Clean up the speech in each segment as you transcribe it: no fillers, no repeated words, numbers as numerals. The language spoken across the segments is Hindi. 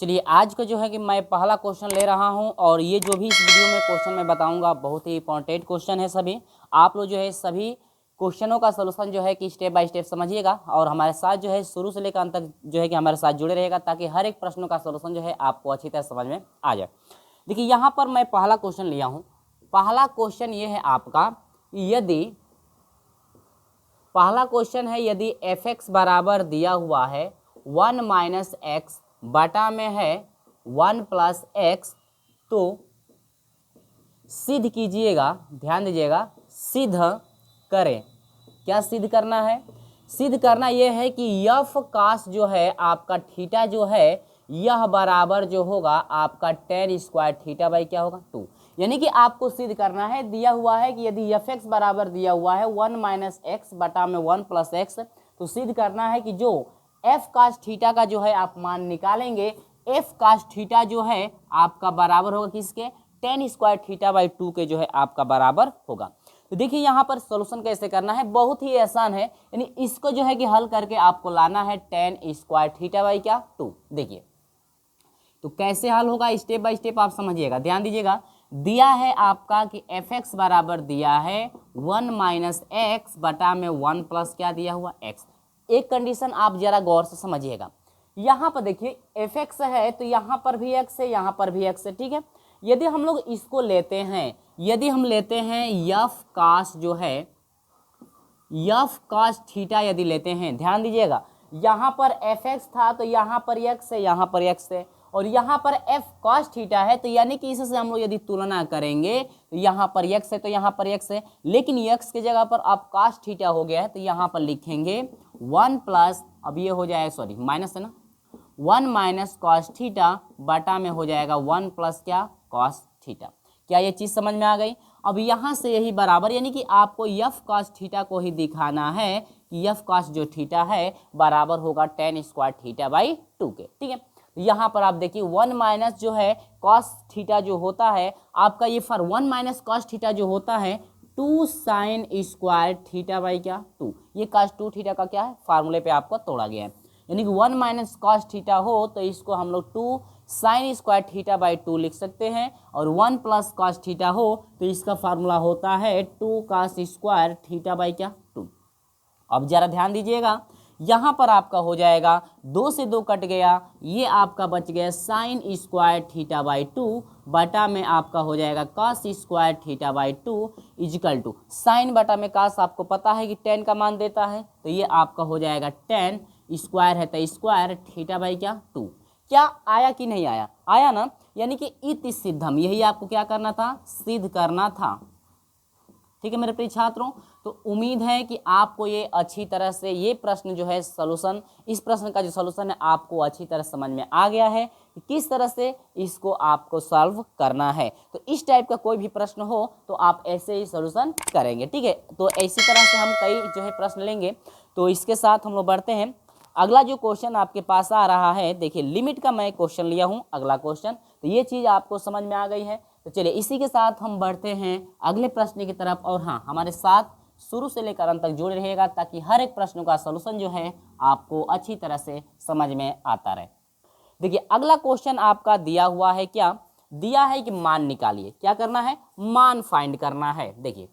चलिए आज का जो है कि मैं पहला क्वेश्चन ले रहा हूं और ये जो भी इस वीडियो में क्वेश्चन मैं बताऊंगा बहुत ही इंपॉर्टेंट क्वेश्चन है। सभी आप लोग जो है सभी क्वेश्चनों का सलूशन जो है कि स्टेप बाय स्टेप समझिएगा और हमारे साथ जो है शुरू से लेकर अंत तक जो है कि हमारे साथ जुड़े रहेगा ताकि हर एक प्रश्नों का सलूशन जो है आपको अच्छी तरह समझ में आ जाए। देखिए यहाँ पर मैं पहला क्वेश्चन लिया हूँ। पहला क्वेश्चन ये है आपका, यदि पहला क्वेश्चन है यदि एफ एक्स बराबर दिया हुआ है 1 माइनस एक्स बटा में है 1 प्लस एक्स, तो सिद्ध कीजिएगा। ध्यान दीजिएगा, सिद्ध करें। क्या सिद्ध करना है? सिद्ध करना यह है कि यफ कास जो है आपका थीटा जो है यह बराबर जो होगा आपका tan स्क्वायर थीटा बाई क्या होगा 2। यानी कि आपको सिद्ध करना है, दिया हुआ है कि यदि एफ एक्स बराबर दिया हुआ है 1 माइनस एक्स बटा में 1 प्लस एक्स, तो सिद्ध करना है कि जो एफ कास थीटा का जो है आप मान निकालेंगे, एफ कास थीटा जो है आपका बराबर होगा किसके? tan स्क्वायर थीटा बाई 2 के जो है आपका बराबर होगा। तो देखिए यहाँ पर सॉल्यूशन कैसे करना है, बहुत ही आसान है। यानी इसको जो है कि हल करके आपको लाना है tan स्क्वायर थीटा बाई क्या 2। देखिए तो कैसे हल होगा, स्टेप बाय स्टेप आप समझिएगा, ध्यान दीजिएगा। दिया है आपका कि एफ एक्स बराबर दिया है 1 माइनस एक्स बटा में 1 प्लस क्या दिया हुआ एक्स। एक कंडीशन आप जरा गौर से समझिएगा। यहाँ पर देखिए एफ एक्स है तो यहाँ पर भी एक्स है, यहाँ पर भी एक्स है, ठीक है। यदि हम लोग इसको लेते हैं, यदि हम लेते हैं यफ कास जो है यफ कास थीटा यदि लेते हैं, ध्यान दीजिएगा, यहाँ पर एफ एक्स था तो यहाँ पर एक्स है, यहाँ पर एक्स है, और यहाँ पर एफ कॉस थीटा है, तो यानी कि इससे हम लोग यदि तुलना करेंगे तो यहाँ पर एक्स है तो यहाँ पर एक्स है, लेकिन एक्स की जगह पर अब कॉस थीटा हो गया है तो यहाँ पर लिखेंगे 1 प्लस, अब ये हो जाएगा सॉरी माइनस है ना, 1 माइनस कॉस थीटा बटा में हो जाएगा 1 प्लस क्या कॉस थीटा। क्या ये चीज़ समझ में आ गई? अब यहाँ से यही बराबर, यानी कि आपको यफ कॉस थीटा को ही दिखाना है कि यफ कॉस जो थीटा है बराबर होगा tan स्क्वायर थीटा बाई 2 के, ठीक है। यहाँ पर आप देखिए 1 माइनस जो है कॉस थीटा जो होता है आपका, ये फॉर 1 माइनस कॉस थीटा जो होता है 2 साइन स्क्वायर थीटा बाई क्या 2। ये कॉस 2 थीटा का क्या है फार्मूले पे आपको तोड़ा गया है, यानी कि 1 माइनस कॉस थीटा हो तो इसको हम लोग 2 साइन स्क्वायर थीटा बाई 2 लिख सकते हैं, और 1 प्लस कॉस थीटा हो तो इसका फार्मूला होता है 2 कॉस स्क्वायर थीटा बाई क्या 2। अब जरा ध्यान दीजिएगा, यहाँ पर आपका हो जाएगा 2 से 2 कट गया, ये आपका बच गया साइन स्क्वायर थीटा बाई 2 बटा में आपका हो जाएगा cos square theta by 2 is equal to sine बटा में कॉस आपको पता है कि tan का मान देता है, तो ये आपका हो जाएगा tan स्क्वायर है तो स्क्वायर थीटा बाई क्या 2। क्या आया कि नहीं आया? आया ना, यानी कि इति सिद्धम, यही आपको क्या करना था, सिद्ध करना था, ठीक है मेरे प्रिय छात्रों। तो उम्मीद है कि आपको ये अच्छी तरह से ये प्रश्न जो है सॉल्यूशन, इस प्रश्न का जो सॉल्यूशन है आपको अच्छी तरह समझ में आ गया है कि किस तरह से इसको आपको सॉल्व करना है। तो इस टाइप का कोई भी प्रश्न हो तो आप ऐसे ही सॉल्यूशन करेंगे, ठीक है। तो इसी तरह से हम कई जो है प्रश्न लेंगे। तो इसके साथ हम लोग बढ़ते हैं। अगला जो क्वेश्चन आपके पास आ रहा है, देखिए लिमिट का मैं क्वेश्चन लिया हूँ अगला क्वेश्चन, तो ये चीज़ आपको समझ में आ गई है। तो चलिए इसी के साथ हम बढ़ते हैं अगले प्रश्न की तरफ, और हाँ हमारे साथ शुरू से लेकर अंत तक जुड़े रहिएगा ताकि हर एक प्रश्न का सलूशन जो है आपको अच्छी तरह से समझ में आता रहे। देखिए अगला क्वेश्चन आपका दिया हुआ है, क्या दिया है कि मान निकालिए। क्या करना है? मान फाइंड करना है। देखिए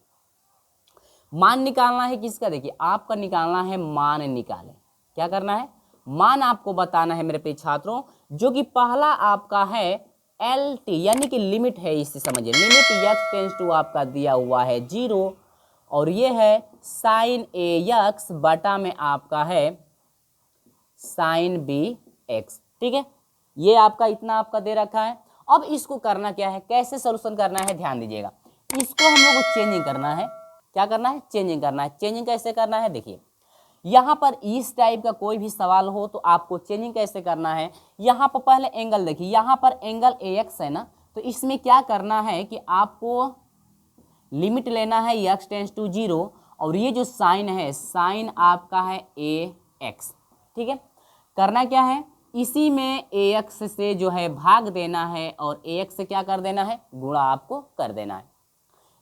मान निकालना है किसका? देखिए आपका निकालना है मान निकाले। क्या करना है? मान आपको बताना है मेरे प्रिय छात्रों, जो कि पहला आपका है एल टी, यानी कि लिमिट है, इसे समझिए लिमिट एक्स टेंस टू आपका दिया हुआ है 0, और ये है साइन ए एक्स बटा में आपका है साइन बी एक्स, ठीक है। ये आपका इतना आपका दे रखा है। अब इसको करना क्या है, कैसे सोल्यूशन करना है, ध्यान दीजिएगा। इसको हम लोग को चेंजिंग करना है। क्या करना है? चेंजिंग करना है। चेंजिंग कैसे करना है? देखिए यहाँ पर इस टाइप का कोई भी सवाल हो तो आपको चेंजिंग कैसे करना है। यहाँ पर पहले एंगल देखिए, यहाँ पर एंगल ए एक्स है ना, तो इसमें क्या करना है कि आपको लिमिट लेना है एक्स टेंस टू 0, और ये जो साइन है साइन आपका है ए एक्स, ठीक है। करना क्या है, इसी में ए एक्स से जो है भाग देना है और ए एक्स से क्या कर देना है, गुणा आपको कर देना है।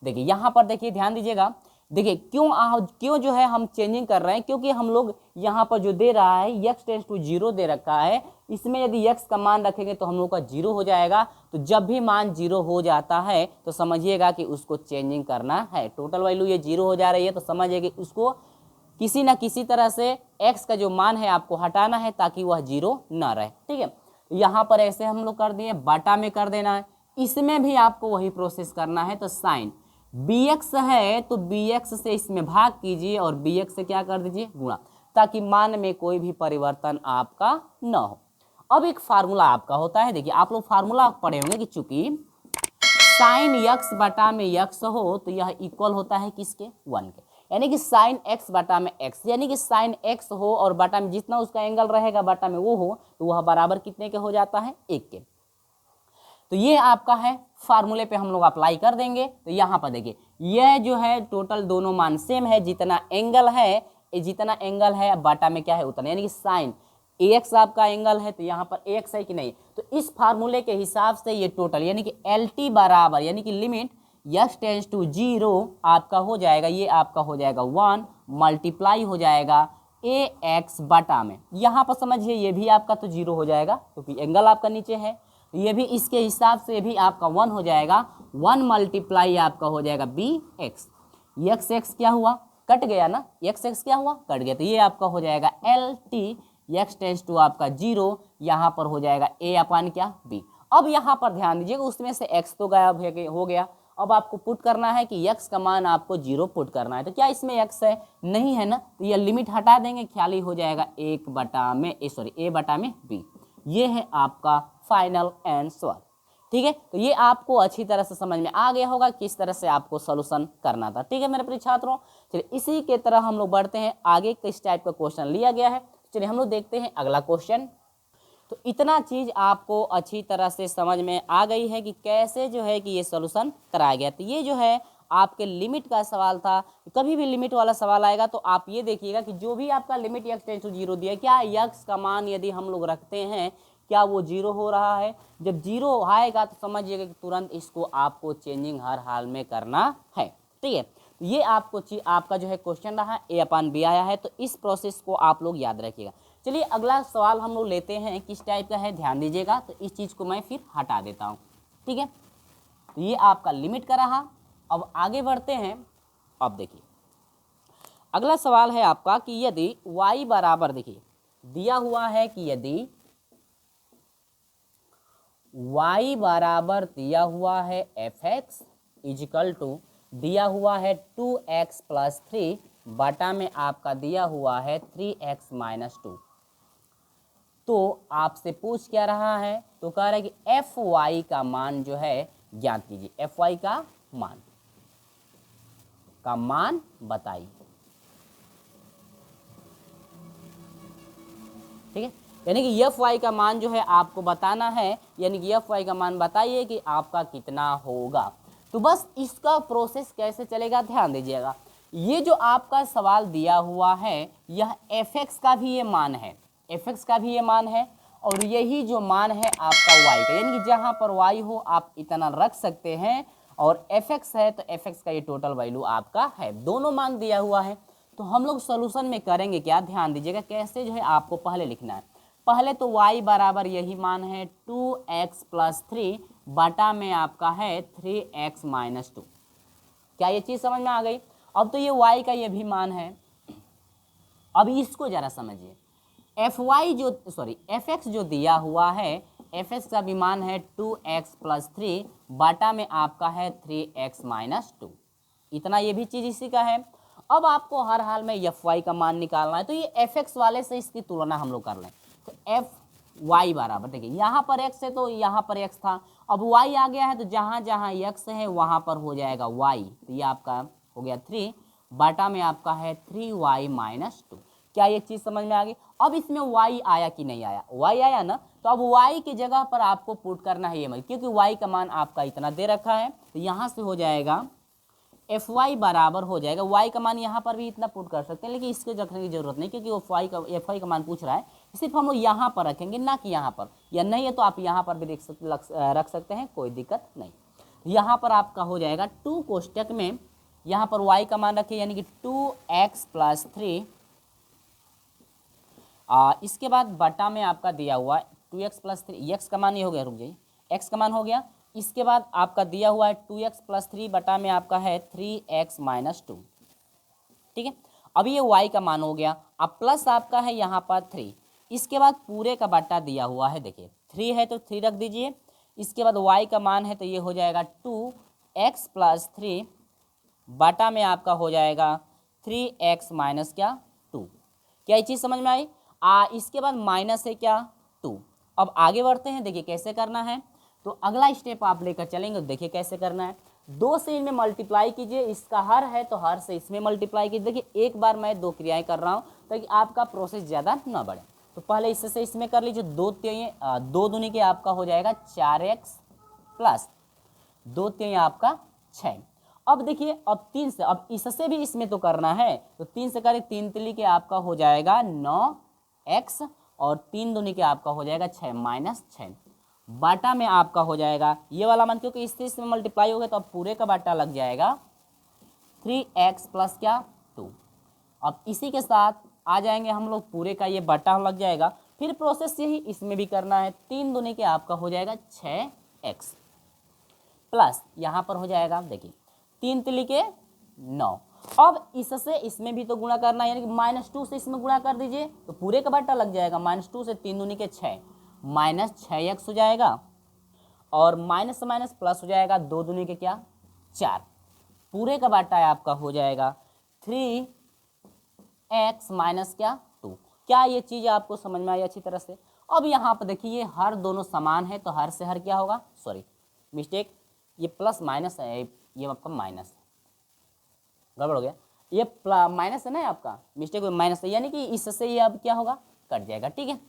देखिए यहाँ पर देखिए ध्यान दीजिएगा, देखिए क्यों जो है हम चेंजिंग कर रहे हैं, क्योंकि हम लोग यहाँ पर जो दे रहा है एक्स टेंस टू 0 दे रखा है, इसमें यदि x का मान रखेंगे तो हम लोग का 0 हो जाएगा। तो जब भी मान 0 हो जाता है तो समझिएगा कि उसको चेंजिंग करना है। टोटल वैल्यू ये 0 हो जा रही है तो समझिए कि उसको किसी ना किसी तरह से x का जो मान है आपको हटाना है ताकि वह 0 ना रहे। ठीक है, यहाँ पर ऐसे हम लोग कर दिए, बटा में कर देना है। इसमें भी आपको वही प्रोसेस करना है। तो साइन bx है तो bx से इसमें भाग कीजिए और bx से क्या कर दीजिए, गुणा, ताकि मान में कोई भी परिवर्तन आपका न हो। अब एक फार्मूला आपका होता है, देखिए आप लोग फार्मूला पढ़े होंगे कि चूंकि साइन x बटा में x हो तो यह इक्वल होता है किसके, 1 के, यानी कि साइन x बटा में x, यानी कि साइन x हो और बटा में जितना उसका एंगल रहेगा बटा में वो हो तो वह बराबर कितने के हो जाता है, 1 के। तो ये आपका है, फार्मूले पे हम लोग अप्लाई कर देंगे। तो यहाँ पर देखिए यह जो है टोटल दोनों मान सेम है, जितना एंगल है बटा में क्या है उतना, यानी कि साइन ax आपका एंगल है तो यहाँ पर ax है कि नहीं। तो इस फार्मूले के हिसाब से ये टोटल यानी कि LT बराबर यानी कि लिमिट x टेंस टू 0 आपका हो जाएगा, ये आपका हो जाएगा 1 मल्टीप्लाई हो जाएगा ax बटा में, यहाँ पर समझिए ये भी आपका तो 0 हो जाएगा क्योंकि एंगल आपका नीचे है। ये भी इसके हिसाब से भी आपका 1 हो जाएगा, 1 मल्टीप्लाई आपका हो जाएगा bx, x क्या हुआ, कट गया ना, x क्या हुआ, कट गया। तो ये आपका हो जाएगा LT x टेंस टू आपका 0, यहाँ पर हो जाएगा a अपान क्या, b। अब यहाँ पर ध्यान दीजिएगा उसमें से x तो गायब हो गया, अब आपको पुट करना है कि x का मान आपको 0 पुट करना है। तो क्या इसमें x है, नहीं है ना, तो ये लिमिट हटा देंगे, ख्याली हो जाएगा a बटा में b। ये है आपका फाइनल आंसर। ठीक है, तो ये आपको अच्छी तरह से समझ में आ गया होगा किस तरह से आपको सॉल्यूशन करना था। ठीक है मेरे प्रिय छात्रों, चलिए इसी के तरह हम लोग बढ़ते हैं आगे, किस टाइप का क्वेश्चन लिया गया है। चलिए हम लोग देखते हैं अगला क्वेश्चन। तो इतना चीज आपको अच्छी तरह से समझ में आ गई है कि कैसे जो है कि ये सॉल्यूशन कराया गया। तो ये जो है आपके लिमिट का सवाल था, कभी भी लिमिट वाला सवाल आएगा तो आप ये देखिएगा कि जो भी आपका लिमिट x टेंस टू 0 दिया, क्या x का मान यदि हम लोग रखते हैं क्या वो 0 हो रहा है। जब 0 आएगा तो समझिएगा कि तुरंत इसको आपको चेंजिंग हर हाल में करना है। ठीक है, तो ये आपका जो है क्वेश्चन रहा, a/b आया है, तो इस प्रोसेस को आप लोग याद रखिएगा। चलिए अगला सवाल हम लोग लेते हैं, किस टाइप का है ध्यान दीजिएगा। तो इस चीज़ को मैं फिर हटा देता हूँ। ठीक है, तो ये आपका लिमिट का रहा। अब आगे बढ़ते हैं। अब देखिए अगला सवाल है आपका कि यदि y बराबर, देखिए दिया हुआ है कि यदि y बराबर दिया हुआ है fx इजिकल टू दिया हुआ है 2x प्लस 3 बटा में आपका दिया हुआ है 3x माइनस 2। तो आपसे पूछ क्या रहा है, तो कह रहा है कि fy का मान जो है ज्ञात कीजिए, fy का मान बताइए। ठीक है, यानी कि fy का मान जो है आपको बताना है, यानी कि fy का मान बताइए कि आपका कितना होगा। तो बस इसका प्रोसेस कैसे चलेगा ध्यान दीजिएगा। ये जो आपका सवाल दिया हुआ है यह fx का भी ये मान है, fx का भी ये मान है, और यही जो मान है आपका y का, यानी कि जहाँ पर y हो आप इतना रख सकते हैं, और fx है तो fx का ये टोटल वैल्यू आपका है। दोनों मान दिया हुआ है। तो हम लोग सोल्यूशन में करेंगे क्या, ध्यान दीजिएगा कैसे जो है आपको पहले लिखना है। पहले तो y बराबर यही मान है 2x प्लस 3 बटा में आपका है 3x माइनस 2। क्या ये चीज़ समझ में आ गई। अब तो ये y का ये भी मान है। अब इसको जरा समझिए, fx जो दिया हुआ है, fx का भी मान है 2x प्लस 3 बटा में आपका है 3x माइनस 2। इतना ये भी चीज़ इसी का है। अब आपको हर हाल में fy का मान निकालना है, तो ये fx वाले से इसकी तुलना हम लोग कर लें। तो fy बराबर, देखिए यहाँ पर x है तो यहाँ पर x था, अब y आ गया है तो जहाँ जहाँ x है वहाँ पर हो जाएगा y। तो ये आपका हो गया 3 बटा में आपका है 3y माइनस 2। क्या ये चीज़ समझ में आ गई। अब इसमें y आया कि नहीं आया, y आया ना, तो अब y की जगह पर आपको पुट करना है ये मतलब, क्योंकि y का मान आपका इतना दे रखा है, तो यहाँ से हो जाएगा fy बराबर हो जाएगा, y का मान यहाँ पर भी इतना पुट कर सकते हैं, लेकिन इसके रखने की जरूरत नहीं, क्योंकि वो fy का मान पूछ रहा है, सिर्फ हम लोग यहाँ पर रखेंगे ना कि यहाँ पर, या नहीं है तो आप यहाँ पर भी रख सकते हैं, कोई दिक्कत नहीं। यहाँ पर आपका हो जाएगा 2 कोष्टक में, यहाँ पर y का मान रखिए यानी कि 2x प्लस 3, इसके बाद बटा में आपका दिया हुआ 2x प्लस 3, x का मान ये हो गया, रुक जाइए, x का मान हो गया। इसके बाद आपका दिया हुआ है 2x प्लस 3 बटा में आपका है 3x माइनस 2, ठीक है। अब ये y का मान हो गया, अब प्लस आपका है यहाँ पर 3, इसके बाद पूरे का बटा दिया हुआ है, देखिए 3 है तो 3 रख दीजिए, इसके बाद y का मान है तो ये हो जाएगा 2x प्लस 3 बटा में आपका हो जाएगा 3x माइनस क्या 2। क्या ये चीज़ समझ में आई? इसके बाद माइनस है क्या 2। अब आगे बढ़ते हैं, देखिए कैसे करना है। तो अगला स्टेप आप लेकर चलेंगे, देखिए कैसे करना है। 2 से इनमें मल्टीप्लाई कीजिए, इसका हर है तो हर से इसमें मल्टीप्लाई कीजिए। देखिए एक बार मैं 2 क्रियाएं कर रहा हूँ ताकि आपका प्रोसेस ज़्यादा ना बढ़े। तो पहले इससे से इसमें कर लीजिए, 2 दूनी के आपका हो जाएगा 4x प्लस 2 3 आपका 6। अब देखिए अब 3 से, अब इससे भी इसमें तो करना है, तो 3 से करें 3 तिली के आपका हो जाएगा 9x और 3 दूनी के आपका हो जाएगा 6 माइनस 6 बाटा में आपका हो जाएगा ये वाला मान, क्योंकि इससे इसमें मल्टीप्लाई हो गया तो अब पूरे का बाटा लग जाएगा 3x प्लस क्या 2। अब इसी के साथ आ जाएंगे हम लोग, पूरे का ये बाटा लग जाएगा। फिर प्रोसेस यही इसमें भी करना है, 3 दूनी के आपका हो जाएगा 6x प्लस यहाँ पर हो जाएगा देखिए 3 तिली के 9। अब इससे इसमें भी तो गुणा करना है, यानी कि -2 से इसमें गुणा कर दीजिए तो पूरे का बाटा लग जाएगा। -2 से 3 दूनी के 6 माइनस 6x हो जाएगा और माइनस से माइनस प्लस हो जाएगा, 2 दूनी के क्या 4, पूरे का बाटा आपका हो जाएगा 3x माइनस क्या 2। क्या ये चीज़ आपको समझ में आई अच्छी तरह से? अब यहाँ पर देखिए ये हर दोनों समान है तो हर से हर क्या होगा, सॉरी मिस्टेक, ये प्लस माइनस है, ये आपका माइनस गड़बड़ हो गया, ये माइनस है ना आपका, मिस्टेक माइनस है, यानी कि इससे ये अब क्या होगा कट जाएगा, ठीक है।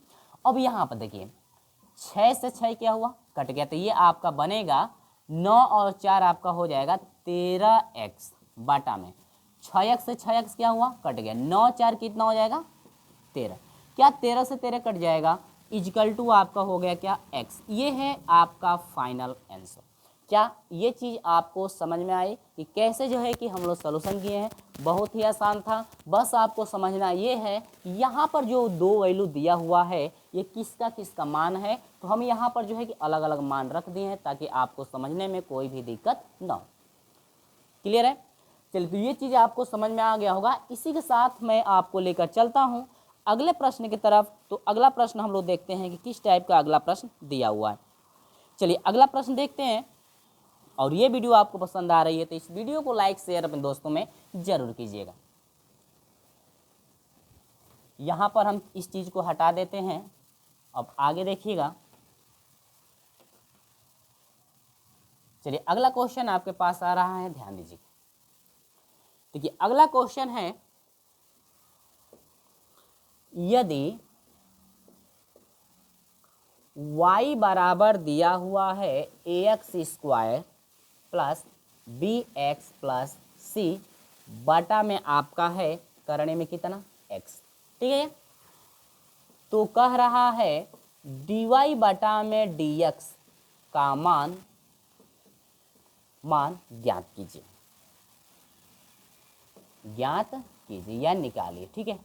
अब यहाँ पर देखिए 6 से 6 क्या हुआ कट गया, तो ये आपका बनेगा 9 और 4 आपका हो जाएगा 13x बाटा में 6x से 6x क्या हुआ कट गया, 9 4 कितना हो जाएगा 13, क्या 13 से 13 कट जाएगा, इजकल टू आपका हो गया क्या x। ये है आपका फाइनल आंसर। क्या ये चीज़ आपको समझ में आई कि कैसे जो है कि हम लोग सॉल्यूशन किए हैं? बहुत ही आसान था, बस आपको समझना ये है कि यहाँ पर जो 2 वैल्यू दिया हुआ है ये किसका किसका मान है, तो हम यहाँ पर जो है कि अलग अलग मान रख दिए हैं ताकि आपको समझने में कोई भी दिक्कत ना हो। क्लियर है? चलिए, तो ये चीज़ आपको समझ में आ गया होगा। इसी के साथ मैं आपको लेकर चलता हूँ अगले प्रश्न की तरफ। तो अगला प्रश्न हम लोग देखते हैं कि किस टाइप का अगला प्रश्न दिया हुआ है। चलिए अगला प्रश्न देखते हैं। और ये वीडियो आपको पसंद आ रही है तो इस वीडियो को लाइक शेयर अपने दोस्तों में जरूर कीजिएगा। यहाँ पर हम इस चीज़ को हटा देते हैं। अब आगे देखिएगा, चलिए अगला क्वेश्चन आपके पास आ रहा है, ध्यान दीजिए। देखिए अगला क्वेश्चन है, यदि y बराबर दिया हुआ है ax² plus bx plus c बटा में आपका है करने में कितना x, ठीक है। तो कह रहा है dy बटा में dx का मान ज्ञात कीजिए, या निकालिए, ठीक है।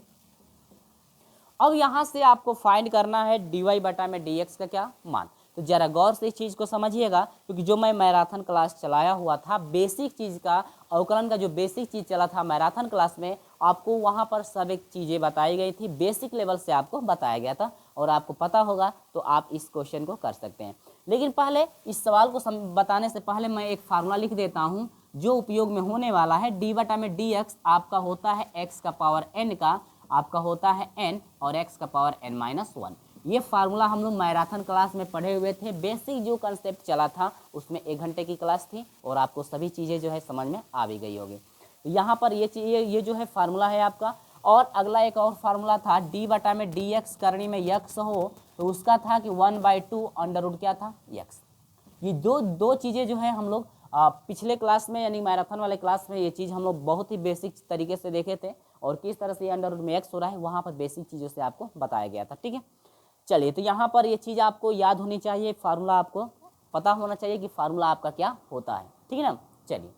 अब यहाँ से आपको फाइंड करना है dy बटा में dx का क्या मान। तो जरा गौर से इस चीज़ को समझिएगा, क्योंकि जो मैं मैराथन क्लास चलाया हुआ था, बेसिक चीज़ का अवकलन का जो बेसिक चीज़ चला था मैराथन क्लास में, आपको वहाँ पर सब एक चीज़ें बताई गई थी, बेसिक लेवल से आपको बताया गया था और आपको पता होगा तो आप इस क्वेश्चन को कर सकते हैं। लेकिन पहले इस सवाल को बताने से पहले मैं एक फार्मूला लिख देता हूँ जो उपयोग में होने वाला है। डी बटा में डी एक्स आपका होता है x का पावर n का आपका होता है n और x का पावर n-1। ये फार्मूला हम लोग मैराथन क्लास में पढ़े हुए थे। बेसिक जो कंसेप्ट चला था उसमें 1 घंटे की क्लास थी और आपको सभी चीज़ें जो है समझ में आ भी गई होगी। तो यहाँ पर ये जो है फार्मूला है आपका। और अगला एक और फार्मूला था, डी बटा में डी एक्स करनी में यक्स हो तो उसका था कि 1/2 अंडर रूट क्या था यक्स। ये दो चीज़ें जो है हम लोग पिछले क्लास में यानी मैराथन वाले क्लास में ये चीज़ हम लोग बहुत ही बेसिक तरीके से देखे थे और किस तरह से ये अंडर रूट में एक्स हो रहा है वहाँ पर बेसिक चीज़ों से आपको बताया गया था, ठीक है। चलिए, तो यहाँ पर ये चीज़ आपको याद होनी चाहिए, फार्मूला आपको पता होना चाहिए कि फार्मूला आपका क्या होता है, ठीक है ना। चलिए,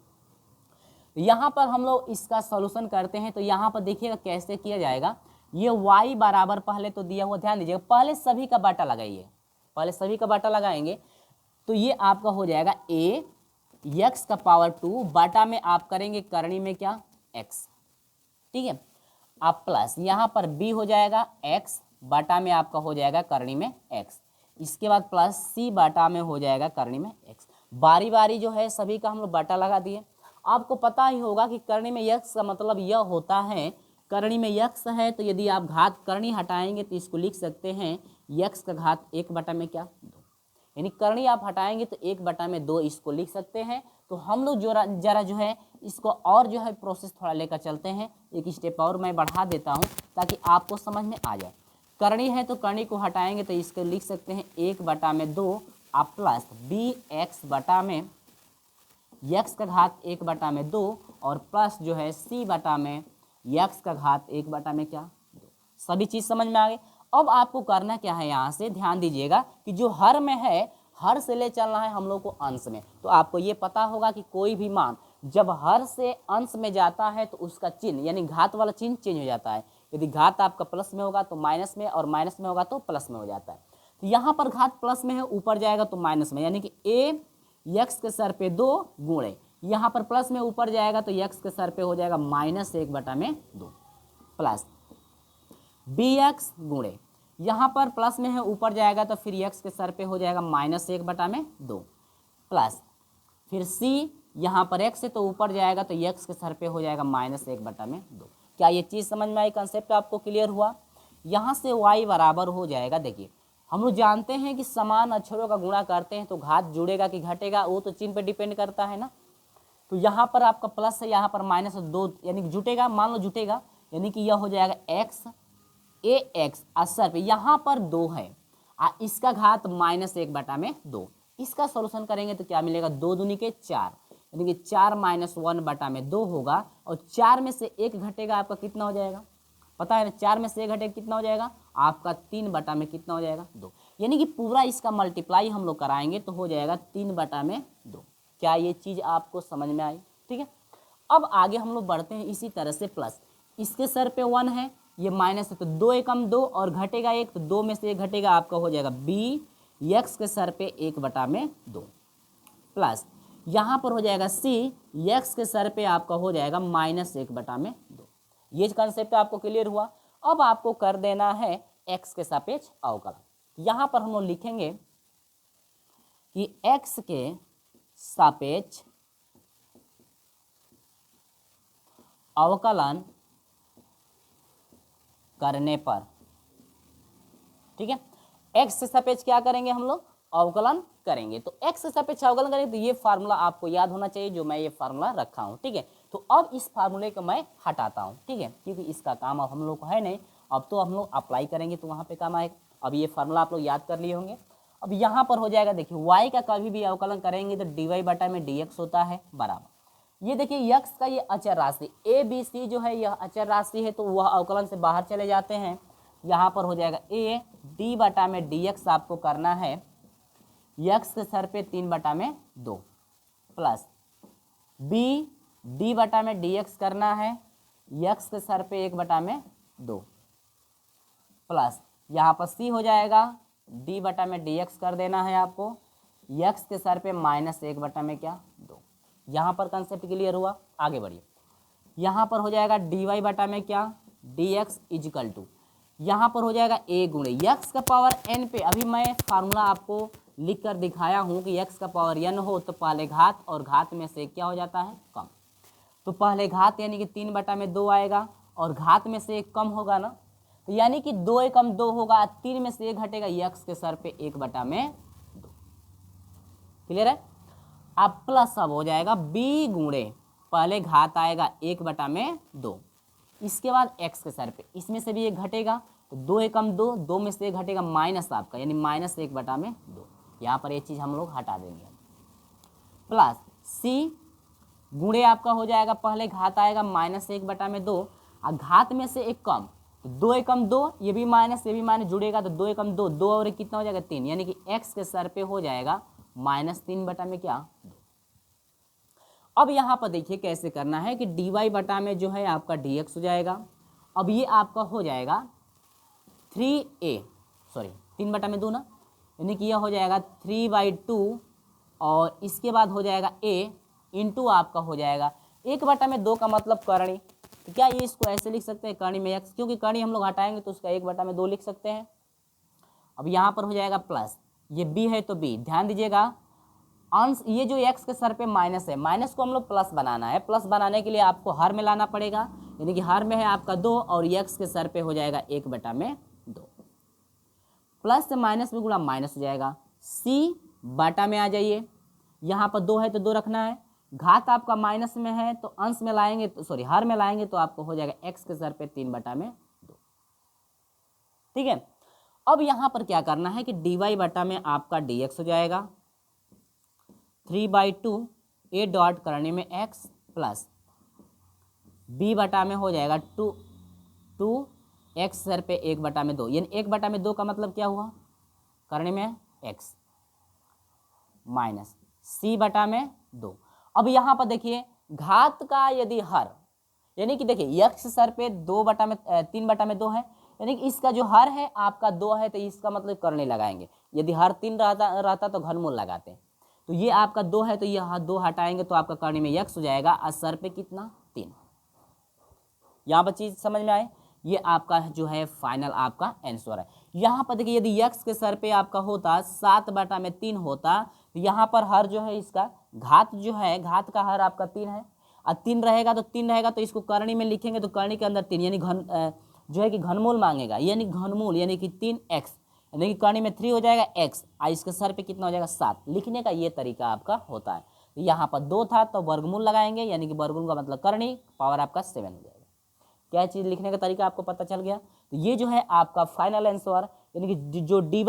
तो यहाँ पर हम लोग इसका सॉल्यूशन करते हैं। तो यहाँ पर देखिएगा कैसे किया जाएगा। ये y बराबर पहले तो दिया हुआ, ध्यान दीजिएगा, पहले सभी का बाटा लगाइए, पहले सभी का बाटा लगाएंगे तो ये आपका हो जाएगा a x का पावर 2 बाटा में आप करेंगे करनी में क्या x, ठीक है। आप प्लस यहाँ पर b हो जाएगा x बाटा में आपका हो जाएगा करनी में x, इसके बाद प्लस c बाटा में हो जाएगा करनी में x। बारी बारी जो है सभी का हम लोग बाटा लगा दिए। आपको पता ही होगा कि करनी में x का मतलब यह होता है, करनी में x है तो यदि आप घात करनी हटाएंगे तो इसको लिख सकते हैं x का घात 1 बटा में क्या 2, यानी करनी आप हटाएंगे तो 1 बटा में 2 इसको लिख सकते हैं। तो हम लोग जरा जो है इसको और जो है प्रोसेस थोड़ा लेकर चलते हैं, एक स्टेप और मैं बढ़ा देता हूँ ताकि आपको समझ में आ जाए। करनी है तो करनी को हटाएंगे तो इसको लिख सकते हैं 1 बटा में 2 आप प्लस बी एक्स बटा में x का घात 1 बटा में 2 और प्लस जो है c बटा में x का घात 1 बटा में क्या 2। सभी चीज़ समझ में आ गई। अब आपको करना क्या है, यहाँ से ध्यान दीजिएगा कि जो हर में है हर से ले चलना है हम लोग को अंश में। तो आपको ये पता होगा कि कोई भी मान जब हर से अंश में जाता है तो उसका चिन्ह यानी घात वाला चिन्ह चेंज हो जाता है। यदि घात आपका प्लस में होगा तो माइनस में, और माइनस में होगा तो प्लस में हो जाता है। तो यहाँ पर घात प्लस में है, ऊपर जाएगा तो माइनस में, यानी कि a x के सर पे 2 गुणे, यहाँ पर प्लस में ऊपर जाएगा तो x के सर पे हो जाएगा -1 बटा में 2 प्लस bx गुणे, यहाँ पर प्लस में है ऊपर जाएगा तो फिर x के सर पे हो जाएगा -1 बटा में 2 प्लस फिर c यहाँ पर x है तो ऊपर जाएगा तो x के सर पे हो जाएगा -1 बटा में 2। क्या ये चीज़ समझ में आई, कंसेप्ट आपको क्लियर हुआ। यहाँ से y बराबर हो जाएगा, देखिए हम लोग जानते हैं कि समान अक्षरों का गुणा करते हैं तो घात जुड़ेगा कि घटेगा वो तो चिन्ह पे डिपेंड करता है ना। तो यहाँ पर आपका प्लस है, यहाँ पर -2 यानी कि जुटेगा, मान लो जुटेगा, यानी कि यह हो जाएगा x ax असर पे यहाँ पर 2 है इसका घात -1 बटा में 2। इसका सॉल्यूशन करेंगे तो क्या मिलेगा 2 दूनी के 4, यानी कि 4 - 1 बटा में 2 होगा और 4 में से 1 घटेगा आपका कितना हो जाएगा पता है ना, 4 में से 1 घटेगा कितना हो जाएगा आपका 3 बटा में कितना हो जाएगा 2, यानी कि पूरा इसका मल्टीप्लाई हम लोग कराएंगे तो हो जाएगा 3 बटा में 2। क्या ये चीज़ आपको समझ में आई, ठीक है। अब आगे हम लोग बढ़ते हैं इसी तरह से प्लस, इसके सर पे 1 है, ये माइनस है तो 2 एकम 2 और घटेगा 1 तो 2 में से 1 घटेगा आपका हो जाएगा b x के सर पे 1 बटा में 2 प्लस यहाँ पर हो जाएगा c x के सर पे आपका हो जाएगा -1 बटा में 2। ये कंसेप्ट आपको क्लियर हुआ। अब आपको कर देना है x के सापेक्ष अवकलन। यहाँ पर हम लोग लिखेंगे कि x के सापेक्ष अवकलन करने पर, ठीक है, x के सापेक्ष क्या करेंगे हम लोग अवकलन करेंगे। तो x के सापेक्ष अवकलन करेंगे तो ये फार्मूला आपको याद होना चाहिए जो मैं ये फार्मूला रखा हूँ, ठीक है। तो अब इस फार्मूले को मैं हटाता हूँ, ठीक है, क्योंकि इसका काम अब हम लोग को है नहीं, अब तो हम लोग अप्लाई करेंगे तो वहाँ पे काम आएगा। अब ये फार्मूला आप लोग याद कर लिए होंगे। अब यहाँ पर हो जाएगा, देखिए y का कभी भी अवकलन करेंगे तो dy बटा में dx होता है बराबर, ये देखिए x का ये अचर राशि a b c जो है यह अचर राशि है तो वह अवकलन से बाहर चले जाते हैं। यहाँ पर हो जाएगा a d बटा में dx आपको करना है x के सर पे 3 बटा में 2 प्लस b d बटा में dx करना है x के सर पे 1 बटा में 2 प्लस यहाँ पर c हो जाएगा d बटा में dx कर देना है आपको x के सर पे -1 बटा में क्या 2। यहाँ पर कंसेप्ट क्लियर हुआ, आगे बढ़िए। यहाँ पर हो जाएगा dy बटा में क्या dx इजिकल टू, यहाँ पर हो जाएगा a गुणे x का पावर n पे, अभी मैं फार्मूला आपको लिख कर दिखाया हूँ कि x का पावर n हो तो पहले घात और घात में से क्या हो जाता है कम, तो पहले घात यानी कि 3 बटा में 2 आएगा और घात में से 1 कम होगा ना, तो यानी कि 2 एकम 2 होगा, 3 में से 1 घटेगा x के सर पे 1 बटा में 2। क्लियर है। अब प्लस अब हो जाएगा b गुणे पहले घात आएगा 1 बटा में 2, इसके बाद x के सर पे इसमें से भी 1 घटेगा तो 2 एकम 2, 2 में से 1 घटेगा माइनस आपका यानी -1 बटा में 2। यहाँ पर ये चीज़ हम लोग हटा देंगे। प्लस c गुणे आपका हो जाएगा पहले घात आएगा -1 बटा में 2 और घात में से 1 कम तो 2 एकम 2, ये भी माइनस ये भी माइनस जुड़ेगा तो 2 एकम 2, 2 और 1 कितना हो जाएगा 3, यानी कि x के सर पे हो जाएगा -3 बटा में क्या 2। अब यहाँ पर देखिए कैसे करना है कि dy बटा में जो है आपका dx हो जाएगा। अब ये आपका हो जाएगा 3 बटा में 2 ना, यानी कि यह हो जाएगा 3/2 और इसके बाद हो जाएगा a इंटू आपका हो जाएगा 1/2 का मतलब करणी। तो क्या ये इसको ऐसे लिख सकते हैं करणी में x, क्योंकि करणी हम लोग हटाएंगे तो उसका 1/2 लिख सकते हैं। अब यहाँ पर हो जाएगा प्लस, ये b है तो b, ध्यान दीजिएगा अंश, ये जो x के सर पे माइनस है, माइनस को हम लोग प्लस बनाना है। प्लस बनाने के लिए आपको हर में लाना पड़ेगा, यानी कि हर में है आपका 2 और x के सर पे हो जाएगा 1/2। प्लस से माइनस में गुणा माइनस हो जाएगा, c बाटा में आ जाइए, यहाँ पर 2 है तो 2 रखना है, घात आपका माइनस में है तो अंश में लाएंगे तो सॉरी हर में लाएंगे तो आपको हो जाएगा x के सर पे 3/2। ठीक है, अब यहाँ पर क्या करना है कि dy बटा में आपका dx हो जाएगा 3/2 a डॉट करने में x प्लस b बटा में हो जाएगा 2 x सर पे 1/2, यानी 1/2 का मतलब क्या हुआ करने में x माइनस c बटा में 2। अब यहाँ पर देखिए घात का यदि हर, यानी कि देखिए x सर पे 3/2 है, यानी कि इसका जो हर है आपका 2 है तो इसका मतलब करने लगाएंगे। यदि हर 3 रहता तो घनमूल लगाते, तो ये आपका 2 है तो यह 2 हटाएंगे तो आपका करने में x हो जाएगा और सर पे कितना 3। यहाँ पर चीज समझ में आए, ये आपका जो है फाइनल आपका आंसर है। यहाँ पर देखिए यदि x के सर पे आपका होता 7/3 होता तो यहाँ पर हर जो है इसका घात जो है, घात का हर आपका 3 है और 3 रहेगा तो इसको करणी में लिखेंगे तो करणी के अंदर 3 यानी जो है कि घनमूल मांगेगा, यानी घनमूल यानी कि 3x, यानी कि करणी में 3 हो जाएगा x और इसके सर पे कितना हो जाएगा 7। लिखने का ये तरीका आपका होता है। तो यहाँ पर 2 था तो वर्गमूल लगाएंगे, यानी कि वर्गमूल का मतलब करणी, पावर आपका 7 हो जाएगा। क्या चीज़ लिखने का तरीका आपको पता चल गया। तो ये जो है आपका फाइनल आंसर, यानी कि जो डी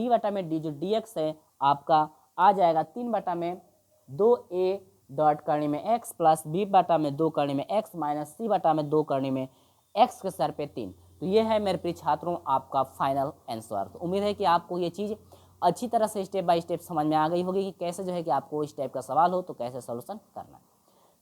बटा में डी जो dx है आपका आ जाएगा 3/2 a डॉट करने में x प्लस b बटा में 2 करने में x माइनस c बटा में 2 करने में x के सर पे 3। तो ये है मेरे प्रिय छात्रों आपका फाइनल आंसर। तो उम्मीद है कि आपको ये चीज़ अच्छी तरह से स्टेप बाय स्टेप समझ में आ गई होगी कि कैसे जो है कि आपको इस टाइप का सवाल हो तो कैसे सोल्यूशन करना है।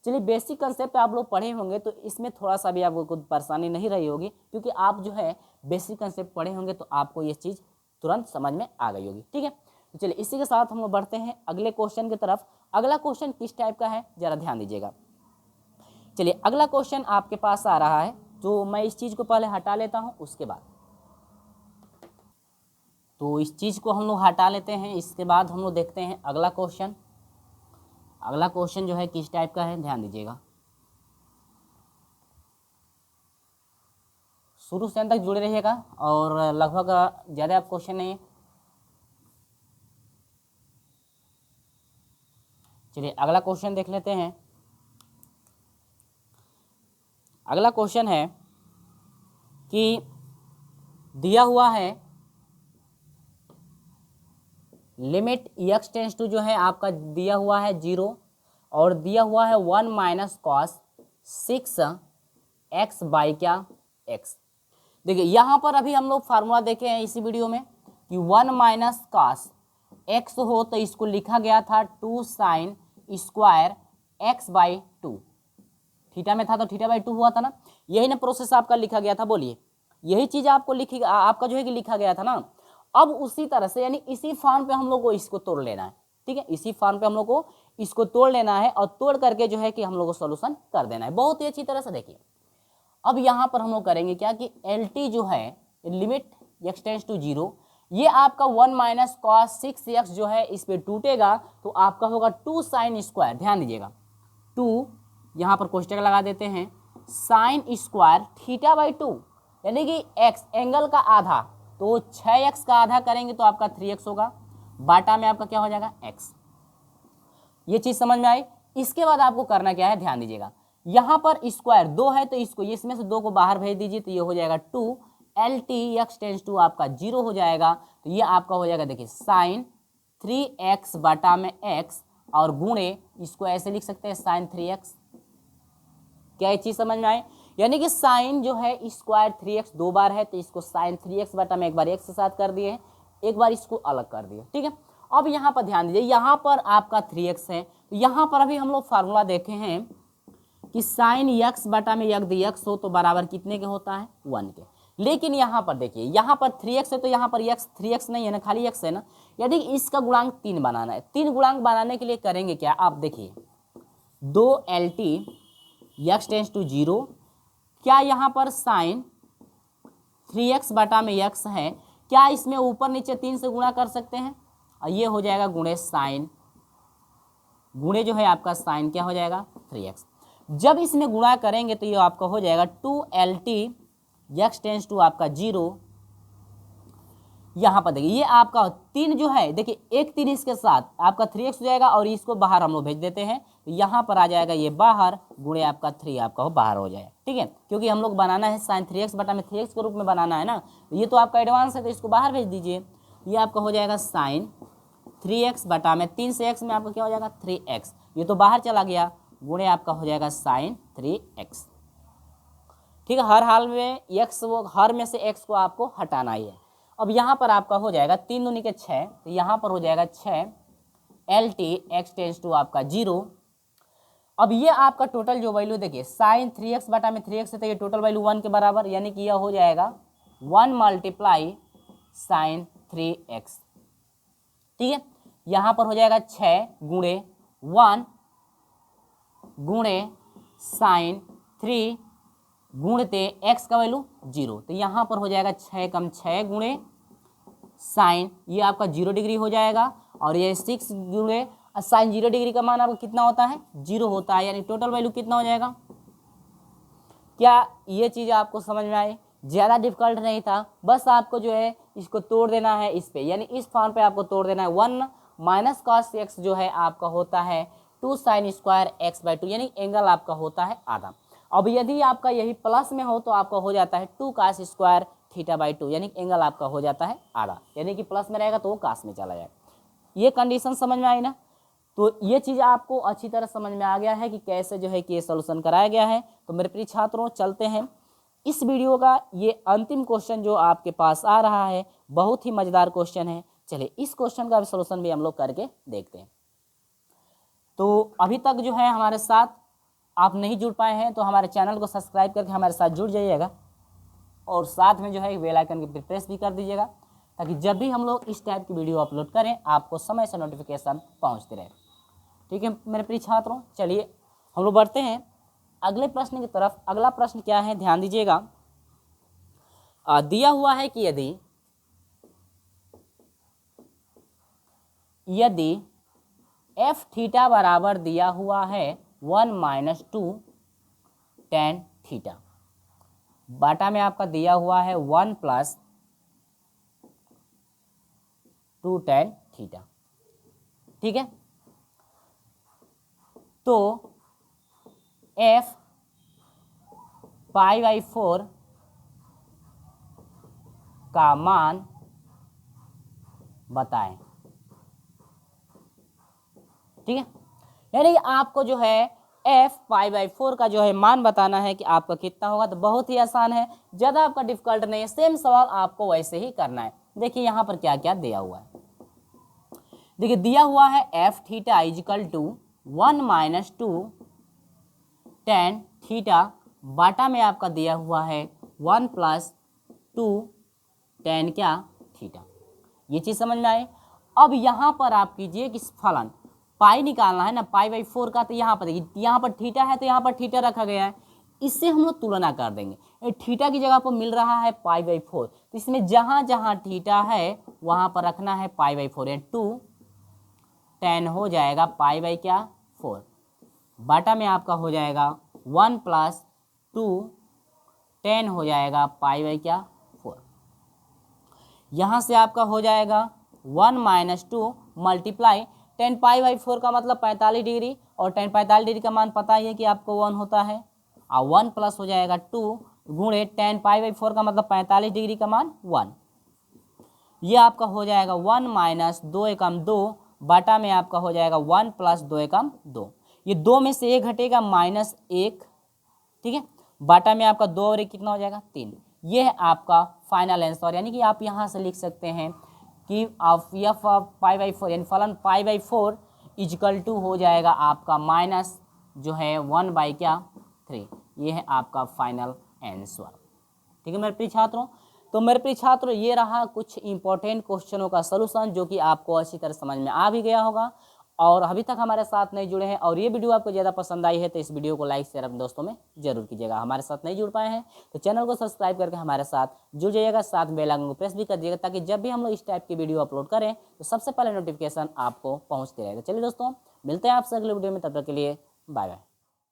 चलिए बेसिक कंसेप्ट आप लोग पढ़े होंगे तो इसमें थोड़ा सा भी आपको कुछ परेशानी नहीं रही होगी, क्योंकि आप जो है बेसिक कंसेप्ट पढ़े होंगे तो आपको ये चीज़ तुरंत समझ में आ गई होगी। ठीक है, तो चलिए इसी के साथ हम लोग बढ़ते हैं अगले क्वेश्चन की तरफ। अगला क्वेश्चन किस टाइप का है जरा ध्यान दीजिएगा। चलिए अगला क्वेश्चन आपके पास आ रहा है, जो मैं इस चीज़ को पहले हटा लेता हूँ उसके बाद, तो इस चीज़ को हम लोग हटा लेते हैं, इसके बाद हम लोग देखते हैं अगला क्वेश्चन। अगला क्वेश्चन जो है किस टाइप का है ध्यान दीजिएगा, शुरू से अंत तक जुड़े रहिएगा और लगभग ज़्यादा आप क्वेश्चन नहीं है। चलिए अगला क्वेश्चन देख लेते हैं। अगला क्वेश्चन है कि दिया हुआ है लिमिट x टेंस टू जो है आपका दिया हुआ है 0 और दिया हुआ है 1 माइनस कॉस 6x बाई क्या x। देखिए यहाँ पर अभी हम लोग फार्मूला देखे हैं इसी वीडियो में कि 1 माइनस कॉस x हो तो इसको लिखा गया था 2 sine square x by 2, theta में था तो थीटा बाई 2 हुआ था ना, यही ना प्रोसेस आपका लिखा गया था। बोलिए यही चीज़ आपको आपका जो है कि लिखा गया था ना। अब उसी तरह से यानी इसी फॉर्म पे हम लोग को इसको तोड़ लेना है। ठीक है, इसी फॉर्म पे हम लोग को इसको तोड़ लेना है और तोड़ करके जो है कि हम लोग को सोल्यूशन कर देना है बहुत ही अच्छी तरह से। देखिए अब यहाँ पर हम लोग करेंगे क्या कि LT जो है लिमिट x टेंस टू 0, ये आपका 1 माइनस कॉस 6x जो है इस पे टूटेगा तो आपका होगा 2 साइन स्क्वायर, ध्यान दीजिएगा 2 यहाँ पर कोष्टक लगा देते हैं साइन स्क्वायर थीटा बाई 2, यानी कि x एंगल का आधा, तो 6x का आधा करेंगे तो आपका 3x होगा, बाटा में आपका क्या हो जाएगा x। ये चीज़ समझ में आई। इसके बाद आपको करना क्या है ध्यान दीजिएगा, यहाँ पर स्क्वायर 2 है तो इसको इसमें से 2 को बाहर भेज दीजिए तो ये हो जाएगा 2 LT x टेंस टू आपका 0 हो जाएगा। तो ये आपका हो जाएगा देखिए साइन 3x बाटा में x और गुणे इसको ऐसे लिख सकते हैं साइन 3x। क्या ये चीज़ समझ में आए, यानी कि साइन जो है स्क्वायर 3x 2 बार है तो इसको साइन 3x बटा में एक बार x के साथ कर दिए, एक बार इसको अलग कर दिए। ठीक है, अब यहाँ पर ध्यान दीजिए, यहाँ पर आपका 3x है तो यहाँ पर अभी हम लोग फार्मूला देखे हैं कि साइन x बटा में यदि x हो तो बराबर कितने के होता है 1 के। लेकिन यहाँ पर देखिए, यहाँ पर 3x है तो यहाँ पर x 3x नहीं है ना, खाली x है ना। यदि इसका गुणांक 3 बनाना है, 3 गुणांक बनाने के लिए करेंगे क्या, आप देखिए 2LT x टेंस टू 0, क्या यहाँ पर साइन 3x बटा में x है, क्या इसमें ऊपर नीचे 3 से गुणा कर सकते हैं, और ये हो जाएगा गुणे साइन, गुणे जो है आपका साइन क्या हो जाएगा 3x। जब इसमें गुणा करेंगे तो ये आपका हो जाएगा 2LT x टेंस टू आपका 0। यहाँ पर देखिए ये आपका 3 जो है, देखिए एक 3 इसके साथ आपका 3x हो जाएगा, और इसको बाहर हम लोग भेज देते हैं तो यहाँ पर आ जाएगा ये बाहर, गुणे आपका 3 आपका बाहर हो जाएगा, ठीक है, क्योंकि हम लोग बनाना है साइन 3x बटा में 3x के रूप में बनाना है ना, तो ये तो आपका एडवांस है तो इसको बाहर भेज दीजिए। ये आपका हो जाएगा साइन 3x बटा में 3 से x में आपका क्या हो जाएगा 3x, ये तो बाहर चला गया, गुणे आपका हो जाएगा साइन 3x, ठीक है। हर हाल में x, वो हर में से x को आपको हटाना ही है। अब यहाँ पर आपका हो जाएगा 3 दूनी के 6, तो यहाँ पर हो जाएगा 6LT x टेंस टू आपका 0। अब ये आपका टोटल जो वैल्यू देखिए साइन 3x बटा में 3x है तो ये टोटल वैल्यू 1 के बराबर, यानी कि यह हो जाएगा 1 मल्टीप्लाई साइन 3x, ठीक है। यहाँ पर हो जाएगा 6 गुणे 1 गुणे साइन 3 गुणते x का वैल्यू 0, तो यहाँ पर हो जाएगा 6 कम 6 गुणे साइन, ये आपका 0 डिग्री हो जाएगा, और ये 6 गुणे साइन 0 डिग्री का मान आपका कितना होता है 0 होता है, यानी टोटल वैल्यू कितना हो जाएगा। क्या ये चीज़ आपको समझ में आई, ज़्यादा डिफिकल्ट नहीं था, बस आपको जो है इसको तोड़ देना है इस पे, यानी इस फॉर्म पे आपको तोड़ देना है। 1 माइनस कॉस x जो है आपका होता है 2 साइन स्क्वायर x/2, यानी एंगल आपका होता है आधा। अब यदि आपका यही प्लस में हो तो आपका हो जाता है 2 कास स्क्वायर थीटा/2, यानी एंगल आपका हो जाता है आधा, यानी कि प्लस में रहेगा तो वो कास में चला जाएगा। ये कंडीशन समझ में आई ना, तो ये चीज़ आपको अच्छी तरह समझ में आ गया है कि कैसे जो है कि ये सोल्यूशन कराया गया है। तो मेरे प्रिय छात्रों चलते हैं इस वीडियो का ये अंतिम क्वेश्चन जो आपके पास आ रहा है, बहुत ही मज़ेदार क्वेश्चन है, चलिए इस क्वेश्चन का सोल्यूशन भी हम लोग करके देखते हैं। तो अभी तक जो है हमारे साथ आप नहीं जुड़ पाए हैं तो हमारे चैनल को सब्सक्राइब करके हमारे साथ जुड़ जाइएगा, और साथ में जो है बेल आइकन की प्रेस भी कर दीजिएगा, ताकि जब भी हम लोग इस टाइप की वीडियो अपलोड करें आपको समय से नोटिफिकेशन पहुंचते रहे, ठीक है मेरे प्रिय छात्रों। चलिए हम लोग बढ़ते हैं अगले प्रश्न की तरफ। अगला प्रश्न क्या है, ध्यान दीजिएगा। दिया हुआ है कि यदि एफ थीटा बराबर दिया हुआ है 1 माइनस 2 टेन थीटा, बाटा में आपका दिया हुआ है 1 प्लस 2 टेन थीटा, ठीक है। तो एफ π/4 का मान बताएं, ठीक है, यानी आपको जो है एफ π/4 का जो है मान बताना है कि आपका कितना होगा। तो बहुत ही आसान है, ज़्यादा आपका डिफिकल्ट नहीं है, सेम सवाल आपको वैसे ही करना है। देखिए यहाँ पर क्या क्या दिया हुआ है, देखिए दिया हुआ है F theta is equal to 1 minus 2 ten theta, बाटा में आपका दिया हुआ है 1 प्लस 2 टेन क्या थीटा। ये चीज़ समझ में आए। अब यहाँ पर आप कीजिए कि फलन पाई निकालना है ना, π/4 का, तो यहाँ पर देखिए यहाँ पर थीटा है तो यहाँ पर थीटा रखा गया है, इससे हम लोग तुलना कर देंगे। थीटा की जगह पर मिल रहा है π/4, तो इसमें जहाँ जहाँ थीटा है वहाँ पर रखना है π/4, यानी 2 टेन हो जाएगा π/4, बाटा में आपका हो जाएगा 1 प्लस 2 टेन हो जाएगा π/4। यहाँ से आपका हो जाएगा 1 माइनस 2 मल्टीप्लाई टेन π/4 का मतलब 45 डिग्री, और टेन 45 डिग्री का मान पता ही है कि आपको 1 होता है, और 1 प्लस हो जाएगा 2 गुणे टेन π/4 का मतलब 45 डिग्री का मान 1। ये आपका हो जाएगा 1 माइनस 2 एकम 2, बाटा में आपका हो जाएगा 1 प्लस 2 एकम 2, ये 2 में से 1 घटेगा -1, ठीक है, बाटा में आपका 2 और 1 कितना हो जाएगा 3। ये है आपका फाइनल आंसर, यानी कि आप यहाँ से लिख सकते हैं कि आप एफ π/4 यानी फलन π/4 इजकल टू हो जाएगा आपका माइनस जो है 1/3। ये है आपका फाइनल आंसर। ठीक है मेरे प्रिय छात्रों। तो मेरे प्रिय छात्रों ये रहा कुछ इंपॉर्टेंट क्वेश्चनों का सलूशन जो कि आपको अच्छी तरह समझ में आ भी गया होगा। और अभी तक हमारे साथ नहीं जुड़े हैं और ये वीडियो आपको ज़्यादा पसंद आई है तो इस वीडियो को लाइक शेयर अपने दोस्तों में जरूर कीजिएगा। हमारे साथ नहीं जुड़ पाए हैं तो चैनल को सब्सक्राइब करके हमारे साथ जुड़ जाइएगा, साथ बेल आइकन को प्रेस भी कर दीजिएगा ताकि जब भी हम लोग इस टाइप की वीडियो अपलोड करें तो सबसे पहले नोटिफिकेशन आपको पहुँचते रहेगा। चलिए दोस्तों मिलते हैं आपसे अगले वीडियो में, तब तक के लिए बाय बाय।